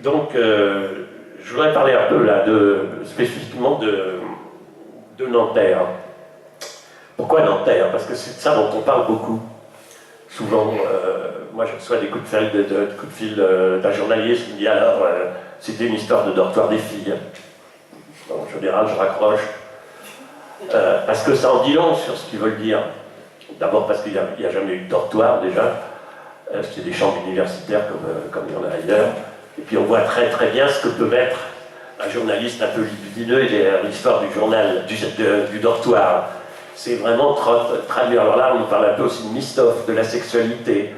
Donc, je voudrais parler un peu là, spécifiquement de Nanterre. Pourquoi Nanterre? Parce que c'est de ça dont on parle beaucoup. Souvent, moi je reçois des coups de fil d'un journaliste qui me dit alors, c'était une histoire de dortoir des filles. En général, je raccroche. Parce que ça en dit long sur ce qu'ils veulent dire. D'abord parce qu'il n'y a jamais eu de dortoir déjà. C'est des chambres universitaires comme il y en a ailleurs. Et puis on voit très très bien ce que peut être un journaliste un peu libidineux et l'histoire du journal, du dortoir. C'est vraiment traduire. Alors là, on nous parle un peu aussi de Misthoff, de la sexualité.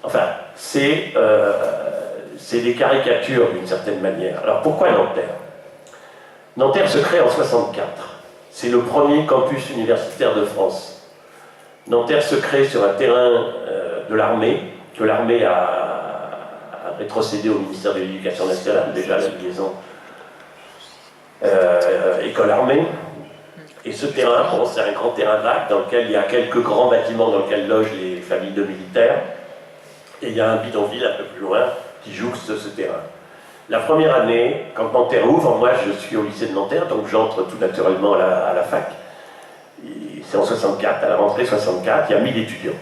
Enfin, c'est des caricatures d'une certaine manière. Alors pourquoi Nanterre? Nanterre se crée en 1964. C'est le premier campus universitaire de France. Nanterre se crée sur un terrain de l'armée, que l'armée a rétrocédé au ministère de l'Éducation nationale, déjà la liaison école-armée. Et ce terrain, bon, c'est un grand terrain vague dans lequel il y a quelques grands bâtiments dans lesquels logent les familles de militaires. Et il y a un bidonville un peu plus loin qui jouxte ce terrain. La première année, quand Nanterre ouvre, moi je suis au lycée de Nanterre, donc j'entre tout naturellement à la fac. C'est en 64, à la rentrée 64, il y a 1000 étudiants.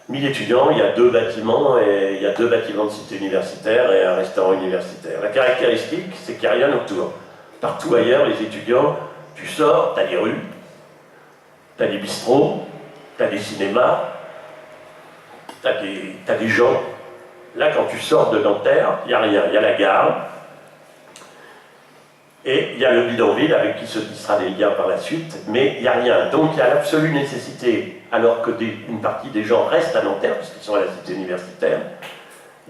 1000 étudiants, il y a 2 bâtiments, et il y a 2 bâtiments de cité universitaire et un restaurant universitaire. La caractéristique, c'est qu'il n'y a rien autour. Partout ailleurs, les étudiants, tu sors, tu as des rues, tu as des bistrots, tu as des cinémas, tu as des gens. Là, quand tu sors de Nanterre, il n'y a rien. Il y a la gare, et il y a le bidonville avec qui se tissera des liens par la suite, mais il n'y a rien. Donc il y a l'absolue nécessité, alors que une partie des gens restent à Nanterre, puisqu'ils sont à la cité universitaire,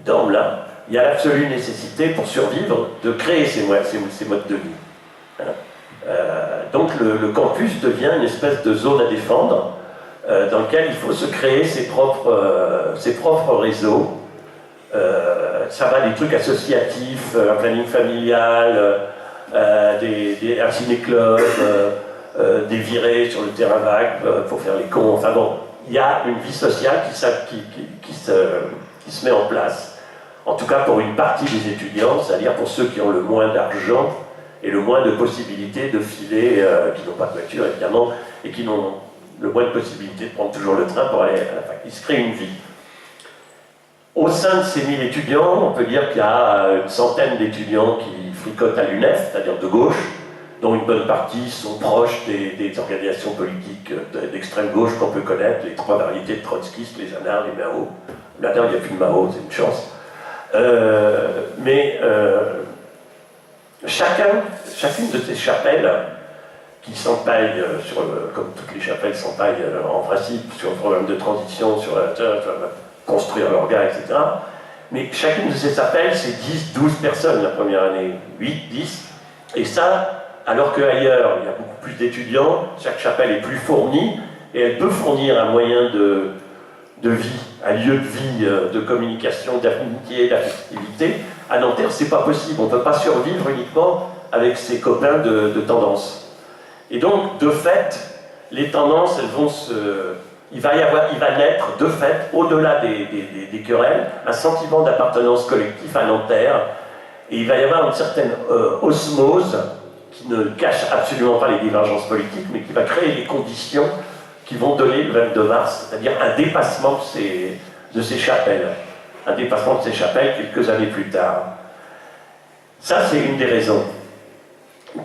dorment là, il y a l'absolue nécessité pour survivre de créer ces modes de vie. Hein. Donc le campus devient une espèce de zone à défendre dans lequel il faut se créer ses propres réseaux. Ça va des trucs associatifs, un planning familial, un ciné-club, des virées sur le terrain vague pour faire les cons. Enfin bon, il y a une vie sociale qui se met en place. En tout cas pour une partie des étudiants, c'est-à-dire pour ceux qui ont le moins d'argent et le moins de possibilités de filer, qui n'ont pas de voiture évidemment, et qui n'ont le moins de possibilités de prendre toujours le train pour aller à la fac. Il se crée une vie. Au sein de ces 1000 étudiants, on peut dire qu'il y a une centaine d'étudiants qui fricotent à l'UNEF, c'est-à-dire de gauche, dont une bonne partie sont proches des organisations politiques d'extrême gauche qu'on peut connaître, les 3 variétés de trotskistes, les anards, les Mao. Là-dedans, il n'y a plus de Mao, c'est une chance. Chacune de ces chapelles qui s'empaillent, comme toutes les chapelles s'empaillent en principe sur le problème de transition, sur construire l'orga, etc. Mais chacune de ces chapelles, c'est 10, 12 personnes la première année, 8, 10. Et ça, alors qu'ailleurs, il y a beaucoup plus d'étudiants, chaque chapelle est plus fournie, et elle peut fournir un moyen de vie, un lieu de vie, de communication, d'amitié, d'affectivité. À Nanterre, c'est pas possible. On ne peut pas survivre uniquement avec ses copains de tendance. Et donc, de fait, les tendances, elles vont il va naître, de fait, au-delà des querelles, un sentiment d'appartenance collective à Nanterre, et il va y avoir une certaine osmose qui ne cache absolument pas les divergences politiques, mais qui va créer les conditions qui vont donner le 22 mars, c'est-à-dire un dépassement de ces chapelles. Un dépassement de ces chapelles quelques années plus tard. Ça, c'est une des raisons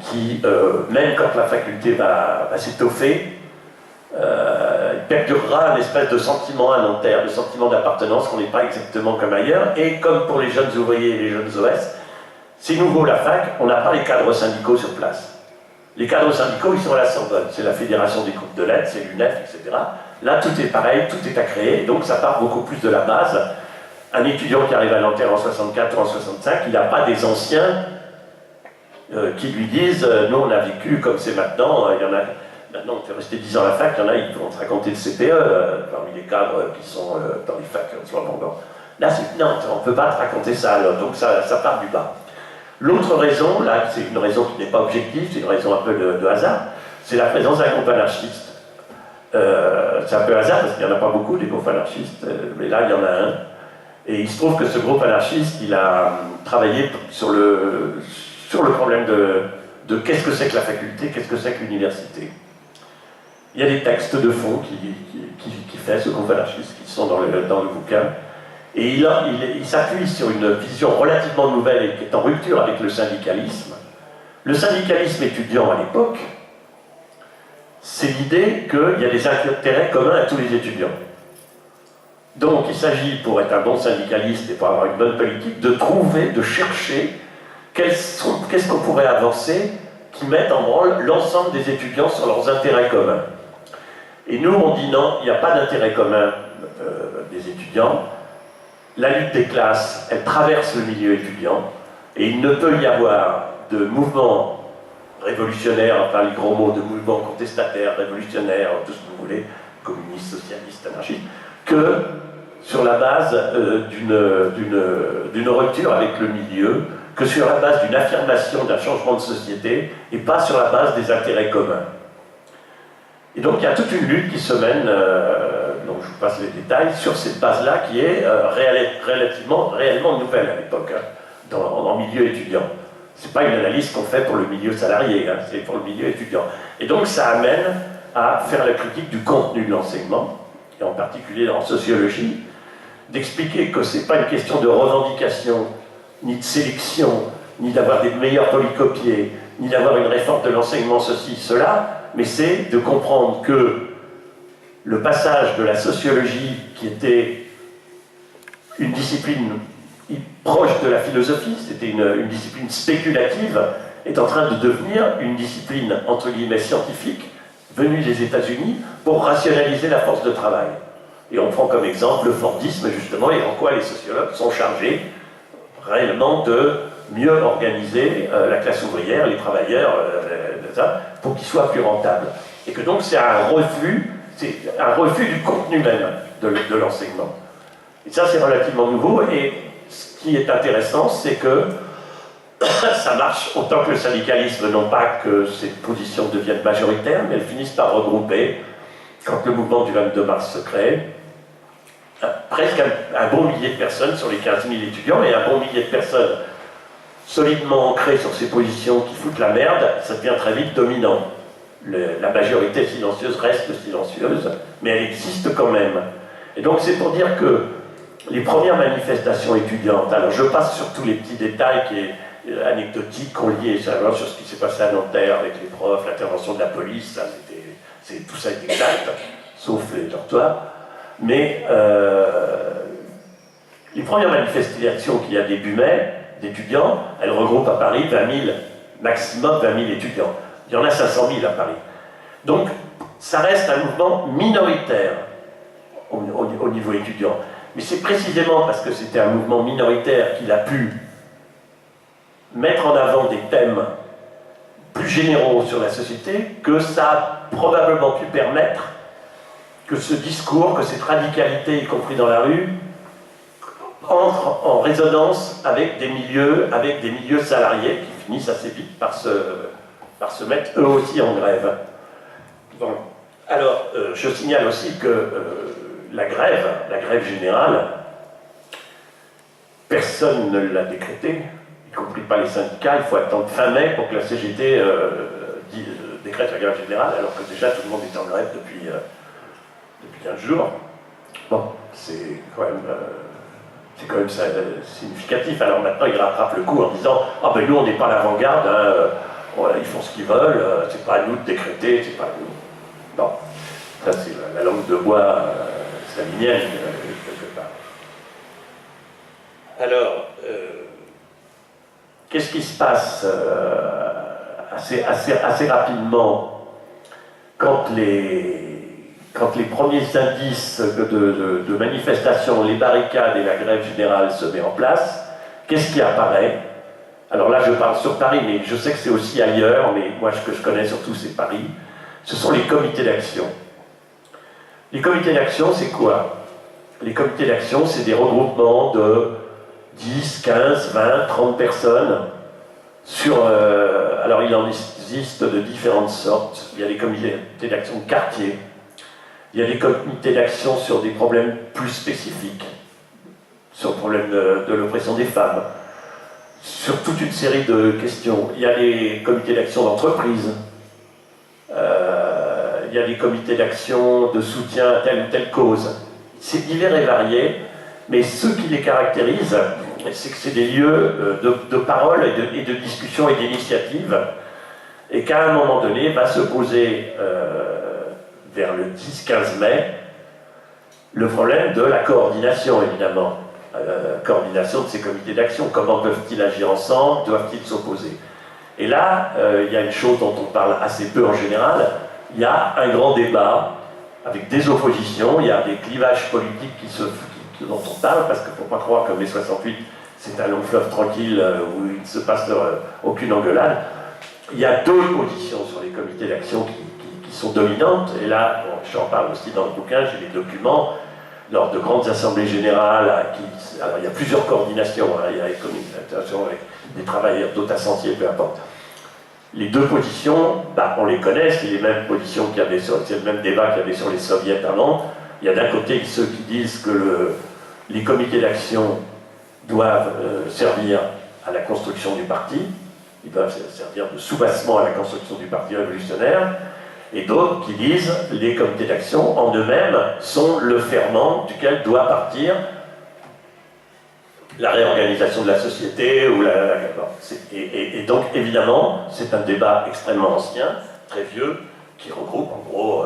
qui, même quand la faculté va s'étoffer, perdurera un espèce de sentiment à Nanterre, de sentiment d'appartenance qu'on n'est pas exactement comme ailleurs, et comme pour les jeunes ouvriers et les jeunes OS, c'est nouveau la fac, on n'a pas les cadres syndicaux sur place. Les cadres syndicaux, ils sont à la Sorbonne, c'est la Fédération des groupes de lettres, c'est l'UNEF, etc. Là, tout est pareil, tout est à créer, donc ça part beaucoup plus de la base. Un étudiant qui arrive à Nanterre en 64 ou en 65, il n'a pas des anciens qui lui disent « Nous, on a vécu comme c'est maintenant, il y en a... » Maintenant, on fait rester 10 ans à la fac, il y en a, ils vont te raconter le CPE, parmi les cadres qui sont dans les facs en ce moment. Là, non, on ne peut pas te raconter ça, alors, donc ça part du bas. L'autre raison, là, c'est une raison qui n'est pas objective, c'est une raison un peu de hasard, c'est la présence d'un groupe anarchiste. C'est un peu hasard, parce qu'il n'y en a pas beaucoup, des groupes anarchistes, mais là, il y en a un. Et il se trouve que ce groupe anarchiste, il a travaillé sur le problème de qu'est-ce que c'est que la faculté, qu'est-ce que c'est que l'université. Il y a des textes de fond qui fait ce groupe anarchiste, qui sont dans le bouquin. Et il s'appuie sur une vision relativement nouvelle et qui est en rupture avec le syndicalisme. Le syndicalisme étudiant à l'époque, c'est l'idée qu'il y a des intérêts communs à tous les étudiants. Donc il s'agit, pour être un bon syndicaliste et pour avoir une bonne politique, de trouver, de chercher qu'est-ce qu'on pourrait avancer qui mette en branle l'ensemble des étudiants sur leurs intérêts communs. Et nous, on dit non, il n'y a pas d'intérêt commun des étudiants. La lutte des classes, elle traverse le milieu étudiant, et il ne peut y avoir de mouvement révolutionnaire, enfin les gros mots, de mouvement contestataire, révolutionnaire, tout ce que vous voulez, communiste, socialiste, anarchiste, que sur la base d'une rupture avec le milieu, que sur la base d'une affirmation d'un changement de société, et pas sur la base des intérêts communs. Et donc il y a toute une lutte qui se mène, donc je vous passe les détails, sur cette base-là qui est réellement nouvelle à l'époque, hein, dans le milieu étudiant. Ce n'est pas une analyse qu'on fait pour le milieu salarié, hein, c'est pour le milieu étudiant. Et donc ça amène à faire la critique du contenu de l'enseignement, et en particulier en sociologie, d'expliquer que ce n'est pas une question de revendication, ni de sélection, ni d'avoir des meilleurs polycopiés, ni d'avoir une réforme de l'enseignement, ceci, cela, mais c'est de comprendre que le passage de la sociologie, qui était une discipline proche de la philosophie, c'était une discipline spéculative, est en train de devenir une discipline, entre guillemets, scientifique, venue des États-Unis, pour rationaliser la force de travail. Et on prend comme exemple le Fordisme, justement, et en quoi les sociologues sont chargés réellement de mieux organiser la classe ouvrière, les travailleurs, pour qu'ils soient plus rentables. Et que donc c'est un refus du contenu même de l'enseignement. Et ça c'est relativement nouveau, et ce qui est intéressant, c'est que ça marche autant que le syndicalisme, non pas que ces positions deviennent majoritaires, mais elles finissent par regrouper, quand le mouvement du 22 mars se crée, presque un bon millier de personnes sur les 15 000 étudiants, et un bon millier de personnes solidement ancrées sur ces positions qui foutent la merde, ça devient très vite dominant. La majorité silencieuse reste silencieuse, mais elle existe quand même. Et donc c'est pour dire que les premières manifestations étudiantes, alors je passe sur tous les petits détails qui est anecdotiques qu'on liait sur ce qui s'est passé à Nanterre avec les profs, l'intervention de la police, tout ça est exact, sauf les dortoirs. Mais les premières manifestations qu'il y a début mai, d'étudiants, elles regroupent à Paris 20 000, maximum 20 000 étudiants. Il y en a 500 000 à Paris. Donc, ça reste un mouvement minoritaire au niveau étudiant. Mais c'est précisément parce que c'était un mouvement minoritaire qu'il a pu mettre en avant des thèmes plus généraux sur la société que ça a probablement pu permettre que ce discours, que cette radicalité, y compris dans la rue, entre en résonance avec des milieux salariés qui finissent assez vite par se mettre eux aussi en grève. Bon. Alors, je signale aussi que la grève générale, personne ne l'a décrétée, y compris pas les syndicats. Il faut attendre fin mai pour que la CGT décrète la grève générale, alors que déjà tout le monde est en grève depuis 15 jours. Bon, c'est quand même significatif. Alors maintenant, ils rattrapent le coup en disant « Ah ben nous, on n'est pas l'avant-garde, hein, voilà, ils font ce qu'ils veulent, c'est pas à nous de décréter, c'est pas à nous. » Bon, ça c'est la langue de bois stalinienne, quelque part. Alors, qu'est-ce qui se passe assez rapidement quand les premiers indices de manifestation, les barricades et la grève générale se mettent en place? Qu'est-ce qui apparaît? Alors là, je parle sur Paris, mais je sais que c'est aussi ailleurs, mais moi, ce que je connais surtout, c'est Paris. Ce sont les comités d'action. Les comités d'action, c'est quoi? Les comités d'action, c'est des regroupements de 10, 15, 20, 30 personnes sur... alors, il en existe de différentes sortes. Il y a des comités d'action de quartier. Il y a des comités d'action sur des problèmes plus spécifiques. sur le problème de l'oppression des femmes, sur toute une série de questions. Il y a des comités d'action d'entreprise, il y a des comités d'action de soutien à telle ou telle cause. C'est divers et varié, mais ce qui les caractérise, c'est que c'est des lieux de parole et de discussion et d'initiative, et qu'à un moment donné va se poser, vers le 10-15 mai, le problème de la coordination, évidemment. Coordination de ces comités d'action. Comment peuvent-ils agir ensemble? Doivent-ils s'opposer? Et là, il y a une chose dont on parle assez peu en général. Il y a un grand débat avec des oppositions, il y a des clivages politiques dont on parle, parce qu'il ne faut pas croire que mai 68, c'est un long fleuve tranquille où il ne se passe aucune engueulade. Il y a deux positions sur les comités d'action qui sont dominantes, et là, bon, j'en parle aussi dans le bouquin, j'ai les documents, lors de grandes assemblées générales, alors il y a plusieurs coordinations, hein, il y a les comités d'action avec des travailleurs d'autres sentiers, peu importe. Les deux positions, bah, on les connaît, c'est les mêmes positions qu'il y avait c'est le même débat qu'il y avait sur les soviets avant. Il y a d'un côté ceux qui disent que les comités d'action doivent servir à la construction du parti, ils doivent servir de soubassement à la construction du parti révolutionnaire, et d'autres qui disent que les comités d'action en eux-mêmes sont le ferment duquel doit partir la réorganisation de la société, et donc évidemment c'est un débat extrêmement ancien, très vieux, qui regroupe en gros,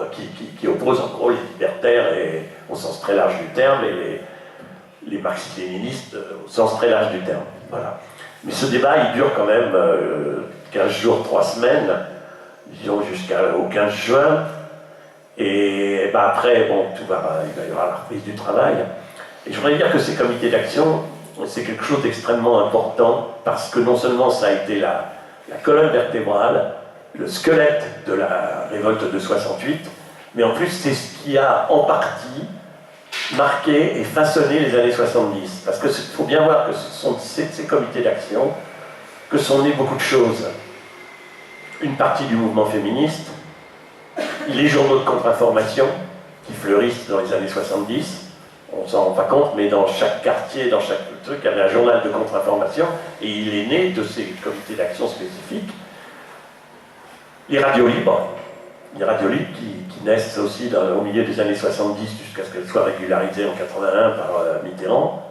qui oppose en gros les libertaires et, au sens très large du terme, et les marxistes-léninistes au sens très large du terme. Voilà. Mais ce débat il dure quand même 15 jours, 3 semaines, disons jusqu'au 15 juin, et ben après, bon, il va y avoir la reprise du travail. Et je voudrais dire que ces comités d'action, c'est quelque chose d'extrêmement important, parce que non seulement ça a été la colonne vertébrale, le squelette de la révolte de 68, mais en plus c'est ce qui a en partie marqué et façonné les années 70. Parce qu'il faut bien voir que ce sont ces comités d'action que sont nées beaucoup de choses. Une partie du mouvement féministe, les journaux de contre-information qui fleurissent dans les années 70, on ne s'en rend pas compte, mais dans chaque quartier, dans chaque truc, il y avait un journal de contre-information, et il est né de ces comités d'action spécifiques. Les radios libres qui naissent aussi au milieu des années 70 jusqu'à ce qu'elles soient régularisées en 81 par Mitterrand.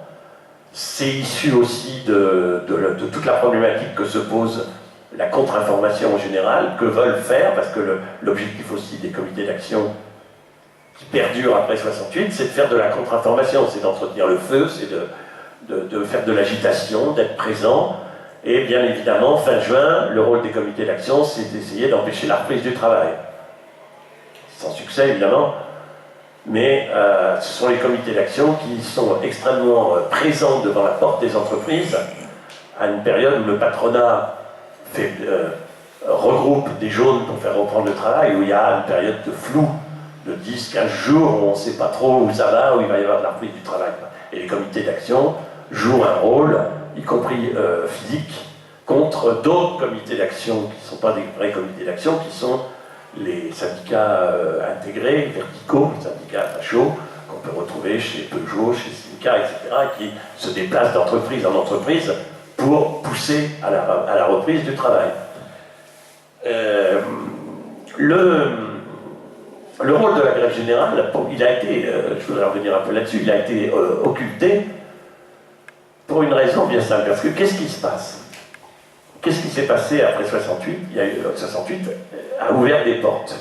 C'est issu aussi de toute la problématique que se pose la contre-information en général, que veulent faire, parce que l'objectif aussi des comités d'action qui perdure après 68, c'est de faire de la contre-information, c'est d'entretenir le feu, c'est de faire de l'agitation, d'être présent, et bien évidemment, fin juin, le rôle des comités d'action, c'est d'essayer d'empêcher la reprise du travail. Sans succès, évidemment, mais ce sont les comités d'action qui sont extrêmement présents devant la porte des entreprises, à une période où le patronat regroupe des jaunes pour faire reprendre le travail, où il y a une période de flou, de 10-15 jours où on ne sait pas trop où ça va, où il va y avoir de la reprise du travail. Et les comités d'action jouent un rôle, y compris physique, contre d'autres comités d'action qui ne sont pas des vrais comités d'action, qui sont les syndicats intégrés, verticaux, les syndicats fachos, qu'on peut retrouver chez Peugeot, chez Simca, etc., qui se déplacent d'entreprise en entreprise pour pousser à la reprise du travail. Le rôle de la grève générale, il a été, je voudrais revenir un peu là-dessus, il a été occulté pour une raison bien simple. Parce que qu'est-ce qui se passe? Qu'est-ce qui s'est passé après 68? 68 a ouvert des portes.